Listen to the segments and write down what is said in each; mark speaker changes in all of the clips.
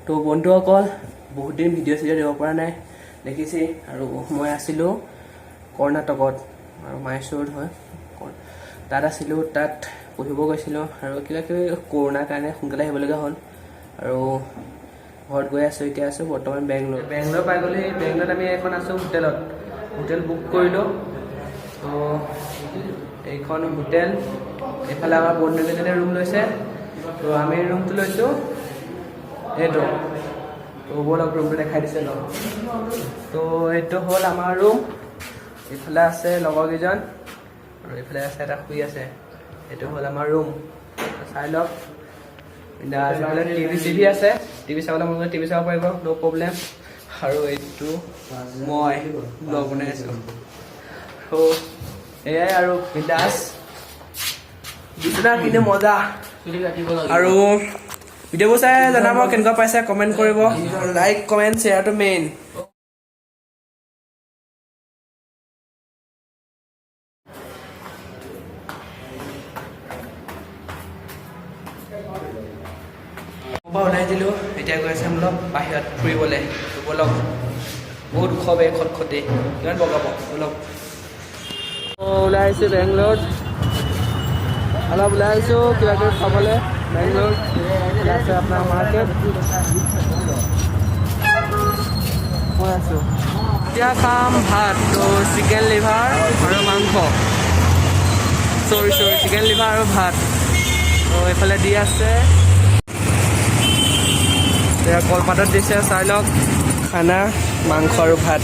Speaker 1: তো বন্ধুসকল বহুত দিন ভিডিঅ' দিব পৰা নাই দেখিছে আৰু মই আছিলোঁ কৰ্ণাটকত আৰু মাইসূৰত হয় তাত আছিলোঁ তাত পঢ়িব গৈছিলোঁ আৰু কিবা কিবি কৰোণাৰ কাৰণে সোনকালে আহিবলগীয়া হ'ল আৰু ঘৰত গৈ আছোঁ এতিয়া আছোঁ বৰ্তমান বেংগলোৰ পাই গ'লে বেংগলোৰত আমি এখন আছোঁ হোটেল বুক কৰিলোঁ তো এইখন হোটেল এইফালে আমাৰ বন্ধুকেইজনে ৰুম লৈছে তো আমি ৰুমটো লৈছোঁ এইটো তো বলক ৰুমটো দেখাই দিছে ন তো এইটো হ'ল আমাৰ ৰুম এইফালে আছে লগৰকেইজন আৰু এইফালে আছে এটা শুই আছে এইটো হ'ল আমাৰ ৰুম চাই লওক এইফালে টিভি আছে টিভি চাবলৈ মন গ'লে টিভি চাব পাৰিব ন' প্ৰব্লেম আৰু এইটো মই ব্লগ বনাই আছোঁ তো এয়াই আৰু বিন্দাছ বিচনা কিন্তু মজা আৰু ভিডিঅ'বোৰ চাই জনাব কেনেকুৱা পাইছে কমেণ্ট কৰিব লাইক কমেণ্ট শ্বেয়াৰটো মেইন ওলাই দিলোঁ এতিয়া গৈ আছে অলপ বাহিৰত ফুৰিবলৈ ব'লক বহুত ওখ বে খটখটি কিমান বগাব অলপ ওলাই আহিছোঁ বেংগলোৰত অলপ ওলাই আহিছোঁ কিবা কিবি খাবলৈ বেংগলোৰ আছে আপোনাৰ মাৰ্কেট মই আছোঁ এতিয়া খাম ভাত তো চিকেন লিভাৰ আৰু মাংস চৰি চিকেন লিভাৰ আৰু ভাত তো এইফালে দি আছে এতিয়া কলপাতত দিছে চাই লওক খানা মাংস আৰু ভাত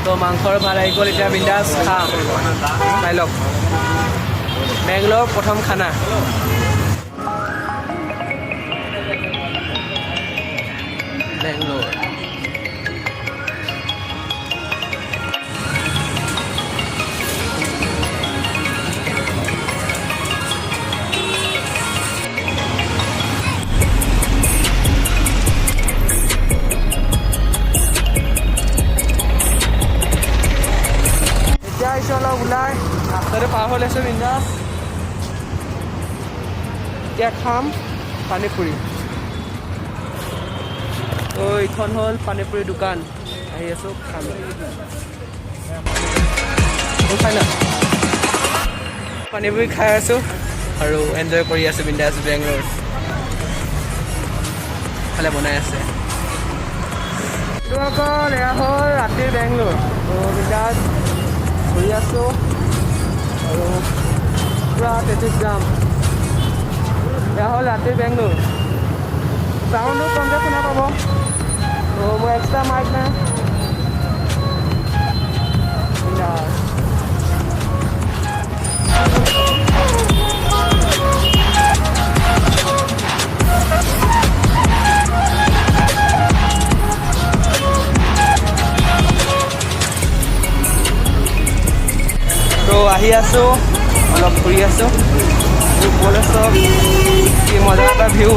Speaker 1: তো মাংস আৰু ভাত আহি গ'ল এতিয়া বিন্দাছ খাম চাই লওক বেংগলোৰ প্ৰথম খানা বেংগলোৰ এতিয়া আহিছোঁ অলপ ওলাই ৰাস্তাটো পাৰ হৈ লৈছোঁ বিন্দাছ এতিয়া খাম পানীপুৰি তো এইখন হ'ল পানীপুৰি দোকান আহি আছোঁ খাম খাই না পানীপুৰি খাই আছোঁ আৰু এনজয় কৰি আছোঁ বিন্দাছ বেংগলোৰ ফালে বনাই আছে এইটো অকল এয়া হ'ল ৰাতিৰ বেংগলোৰ তো বিন্দাছ ঘূৰি আছোঁ আৰু পূৰা ট্ৰেফিক জাম এয়া হ'ল ৰাতিৰ বেংগলোৰ চাউণ্ডো কমকৈ শুনা পাব তো মোৰ এক্সট্ৰা মাইক নাই তো আহি আছোঁ অলপ ঘূৰি আছোঁ চব কি মজা এটা ভিউ